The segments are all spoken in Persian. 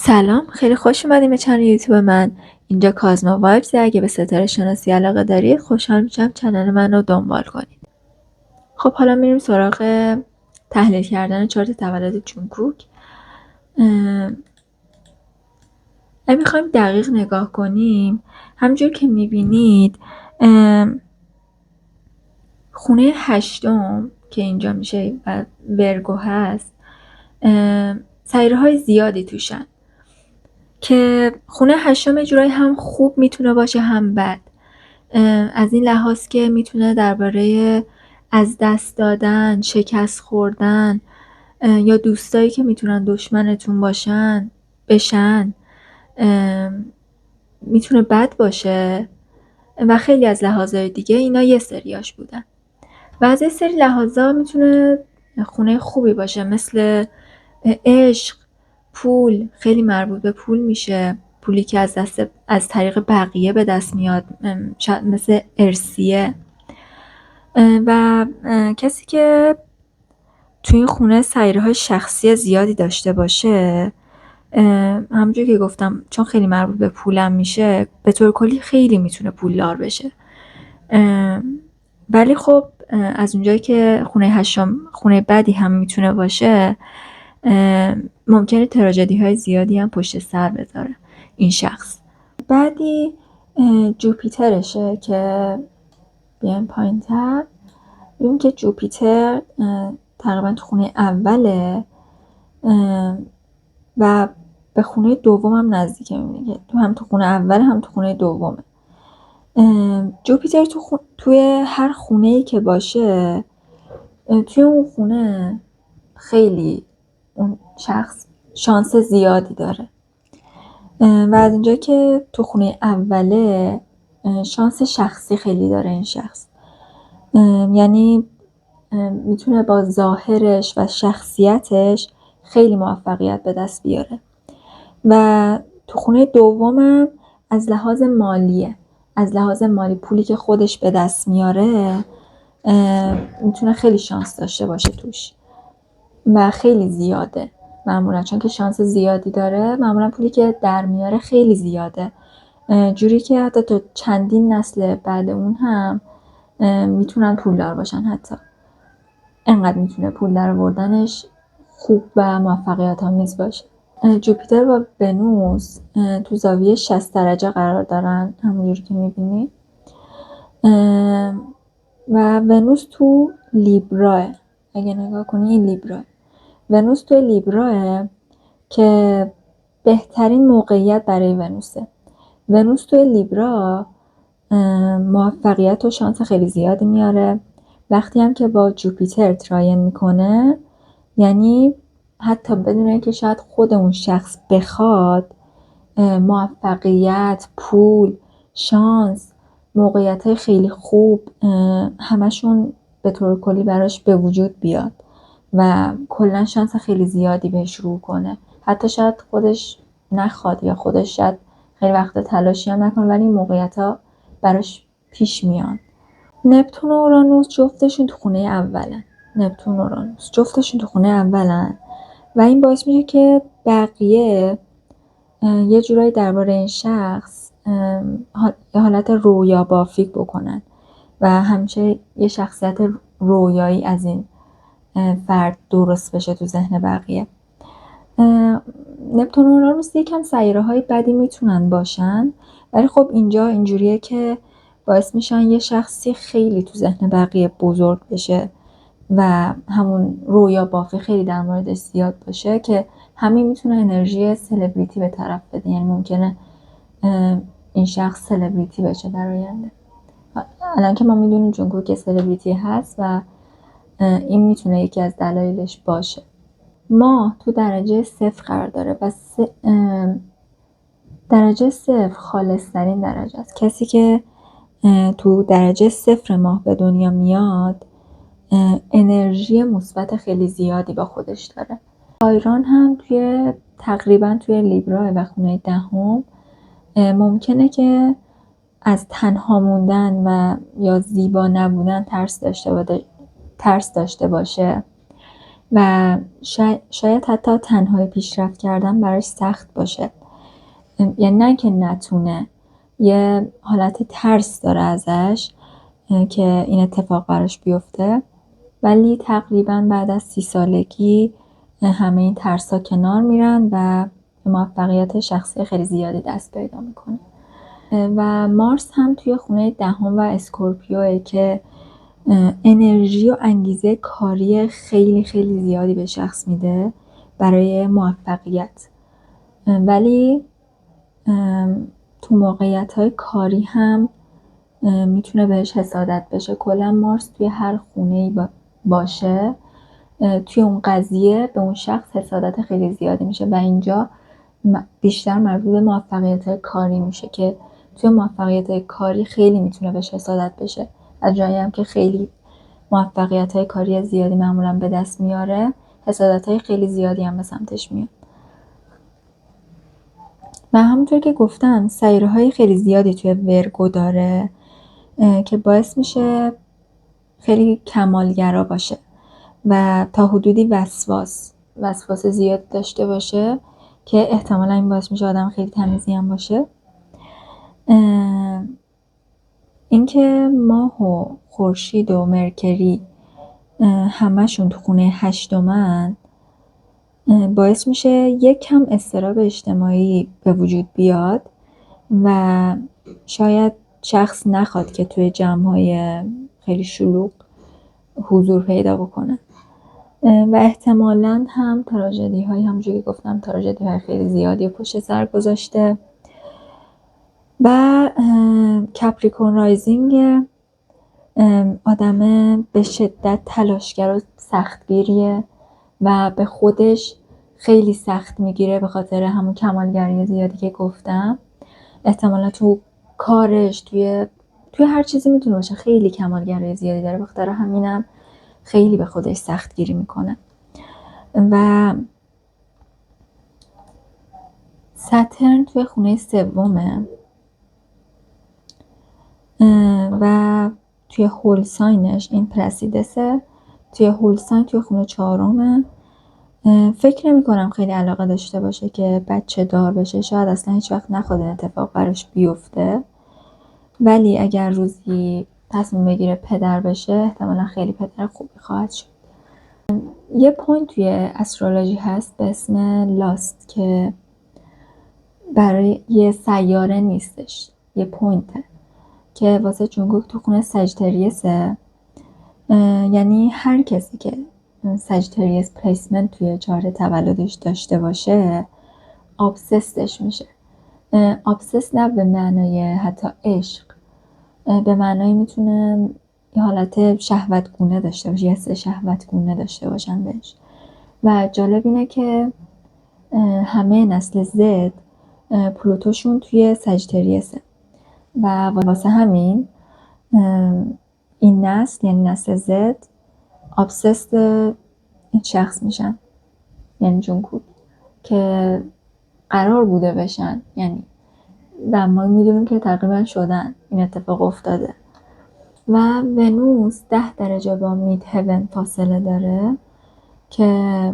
سلام، خیلی خوش اومدیم به کانال یوتیوب من. اینجا کازما وایبز. اگه به ستاره شناسی علاقه دارید خوشحال میشم کانال من رو دنبال کنید. خب حالا میریم سراغ تحلیل کردن چارت تولد جونگوک. اگه میخوایم دقیق نگاه کنیم، همونجور که میبینید خونه هشتم که اینجا میشه و ورگو هست، سیاره های زیادی توشن که خونه هشتم جورایی هم خوب میتونه باشه هم بد. از این لحاظ که میتونه درباره از دست دادن، شکست خوردن یا دوستایی که میتونن دشمنتون بشن میتونه بد باشه و خیلی از لحاظهای دیگه اینا یه سریاش بودن و از یه سری لحاظا میتونه خونه خوبی باشه، مثل عشق، پول. خیلی مربوط به پول میشه، پولی که از طریق بقیه به دست میاد، مثل ارثیه. و کسی که توی این خونه سیره‌های شخصی زیادی داشته باشه، همونجوری که گفتم چون خیلی مربوط به پولم میشه، به طور کلی خیلی میتونه پولدار بشه. ولی خب از اونجایی که خونه هشتم خونه بدی هم میتونه باشه، ممکنه تراژدی های زیادی هم پشت سر بذاره این شخص. بعدی جوپیترشه که بیایم پایین تر ببینیم که جوپیتر تقریبا تو خونه اوله و به خونه دوم هم نزدیکه. میبینی که هم تو خونه اول هم تو خونه دومه. جوپیتر توی هر خونه‌ای که باشه، توی اون خونه خیلی اون شخص شانس زیادی داره و از اینجا که تو خونه اوله، شانس شخصی خیلی داره این شخص. یعنی میتونه با ظاهرش و شخصیتش خیلی موفقیت به دست بیاره و تو خونه دومم از لحاظ مالی پولی که خودش به دست میاره میتونه خیلی شانس داشته باشه توش و خیلی زیاده معمولا، چون که شانس زیادی داره معمولا پولی که در میاره خیلی زیاده، جوری که حتی تو چندین نسل بعد اون هم میتونن پولدار باشن. حتی انقدر میتونه پول در آوردنش خوب و موفقیت آمیز باشه. جوپیتر و ونوس تو زاویه 60 درجه قرار دارن، همونجوری که میبینی، و ونوس تو لیبراه. اگه نگاه کنی این لیبراه، ونوس تو لیبراه که بهترین موقعیت برای ونوسه. ونوس تو لیبرا موفقیت و شانس خیلی زیادی میاره. وقتی هم که با جوپیتر تراین میکنه، یعنی حتی بدون اینکه شاید خود اون شخص بخواد، موفقیت، پول، شانس، موقعیت خیلی خوب همشون به طور کلی براش به وجود بیاد و کلا شانس خیلی زیادی بهش رو کنه. حتی شاید خودش نخواد یا خودش شاید خیلی وقت تلاشی هم نکنه، ولی این موقعیت‌ها براش پیش میان. نپتون و اورانوس جفتشون تو خونه اولن و این باعث میشه که بقیه یه جورایی درباره این شخص یه حالت رویا بافی بکنن و همیشه یه شخصیت رویایی از این فرد درست بشه تو ذهن بقیه. نپتون و اورانوس یکم سیاره‌های بدی میتونن باشن، ولی خب اینجا اینجوریه که باعث میشن یه شخصی خیلی تو ذهن بقیه بزرگ بشه و همون رویا بافی خیلی در موردش زیاد باشه که همین میتونه انرژی سلبریتی به طرف بده. یعنی ممکنه این شخص سلبریتی بشه در آینده. الان که ما میدونیم جونگوک سلبریتی هست و این میتونه یکی از دلایلش باشه. ماه تو درجه 0 قرار داره و درجه 0 خالص‌ترین درجه است. کسی که تو درجه 0 ماه به دنیا میاد انرژی مثبت خیلی زیادی با خودش داره. آیران هم تقریبا توی لیبرا و خونه دهم ممکنه که از تنها موندن و یا زیبا نبودن ترس داشته باشه و شاید حتی تنهایی پیشرفت کردن براش سخت باشه. یعنی نه که نتونه، یه حالت ترس داره ازش که این اتفاق براش بیفته، ولی تقریبا بعد از 30 سالگی همه این ترسا کنار میرن و به موفقیت شخصی خیلی زیادی دست پیدا میکنه. و مارس هم توی خونه 10 و اسکورپیوه که انرژی و انگیزه کاری خیلی خیلی زیادی به شخص میده برای موفقیت، ولی تو موقعیت‌های کاری هم میتونه بهش حسادت بشه. کلا مارس توی هر خونه‌ای باشه، توی اون قضیه به اون شخص حسادت خیلی زیادی میشه و اینجا بیشتر مربوط به موفقیت‌های کاری میشه که توی موفقیت‌های کاری خیلی میتونه بهش حسادت بشه. از جایی هم که خیلی موفقیت‌های کاری زیادی معمولا به دست میاره، حسادت‌های خیلی زیادی هم به سمتش میاد. و همونطور که گفتم سیره‌های خیلی زیادی توی ورگو داره که باعث میشه خیلی کمالگرا باشه و تا حدودی وسواس زیاد داشته باشه که احتمالا این باعث میشه آدم خیلی تمیزی هم باشه. اینکه ماه و خورشید و مرکری همشون تو خونه 8 باعث میشه یک کم اضطراب اجتماعی به وجود بیاد و شاید شخص نخواد که توی جمع‌های خیلی شلوغ حضور پیدا بکنه و احتمالاً هم تراژدی های همونجوری که گفتم تراژدی های خیلی زیادی پشت سر گذاشته. و کپریکورن رایزینگ آدم به شدت تلاشگر و سختگیریه و به خودش خیلی سخت میگیره به خاطر همون کمالگرایی زیادی که گفتم. احتمالا تو کارش توی هر چیزی میتونه باشه خیلی کمالگرایی زیادی داره، به خاطر همینم خیلی به خودش سختگیری میکنه. و ساترن توی خونه 3 و توی هولساینش این پرسیدسه، توی هولساین توی خونه 4. فکر نمی کنم خیلی علاقه داشته باشه که بچه دار بشه، شاید اصلا هیچ وقت نخواد این اتفاق براش بیفته، ولی اگر روزی تصمیم بگیره پدر بشه احتمالا خیلی پدر خوبی خواهد شد. یه پوینت توی استرولوژی هست به اسم لاست که برای یه سیاره نیستش، یه پوینته که واسه جونگوک تو خونه ساجیتریسه. یعنی هر کسی که ساجیتریس پلیسمنت توی چارت تولدش داشته باشه ابسسدش میشه. ابسس نه به معنای حتی عشق، به معنای میتونه یه حالت شهوتگونه داشته باشه، یه حس شهوتگونه داشته باشن بهش. و جالب اینه که همه نسل زد پلوتوشون توی ساجیتریسه و واسه همین این نسل یعنی نسل زد ابسست این شخص میشن، یعنی جونگوک، که قرار بوده بشن، یعنی و ما میدونیم که تقریبا شدن، این اتفاق افتاده. و ونوس 10 درجه با مید هیون فاصله داره که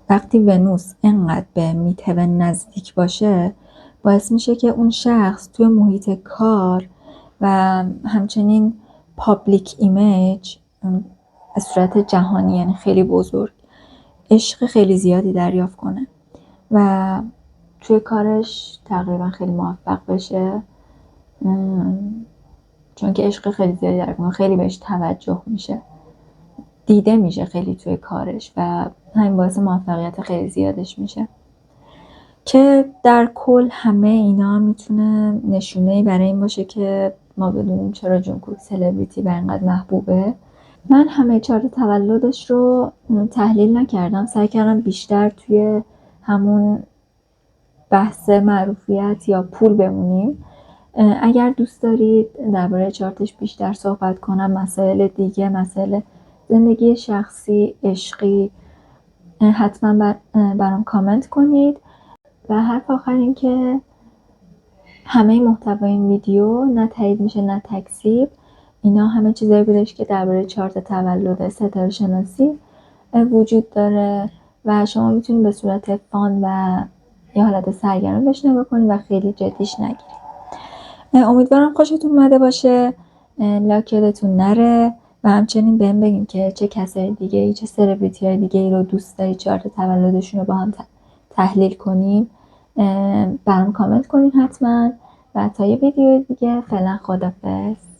وقتی ونوس انقدر به مید هیون نزدیک باشه باعث میشه که اون شخص توی محیط کار و همچنین پابلیک ایمیج به صورت جهانی، یعنی خیلی بزرگ، عشق خیلی زیادی دریافت کنه و توی کارش تقریبا خیلی موفق بشه، چون که عشق خیلی زیادی دریافت کنه، خیلی بهش توجه میشه، دیده میشه خیلی توی کارش و همین باعث موفقیت خیلی زیادش میشه. که در کل همه اینا میتونه نشونه‌ای برای این باشه که ما بدونیم چرا جونگوک سلبریتی و اینقدر محبوبه. من همه چارت تولدش رو تحلیل نکردم، سعی کردم بیشتر توی همون بحث معروفیت یا پول بمونیم. اگر دوست دارید درباره چارتش بیشتر صحبت کنم، مسائل دیگه، مسائل زندگی شخصی، عشقی، حتما برام کامنت کنید. و حرف آخر این که همه محتوای این ویدیو نه تایید میشه نه تکذیب اینا همه چیزایی بودش که درباره چارت تولد ستاره شناسی وجود داره و شما میتونید به صورت فان و یه حالت سرگرم بهش نگاه کنید و خیلی جدیش نگیرید. امیدوارم خوشتون اومده باشه، لاک یادتون نره و همچنین بهم بگین که چه کسای دیگه ای، چه سلبریتی های دیگه ای رو دوست دارید چارت تولدشون رو با هم تحلیل کنیم. برام کامنت کنین حتما و تا یه ویدیو دیگه، فعلا خدافظ.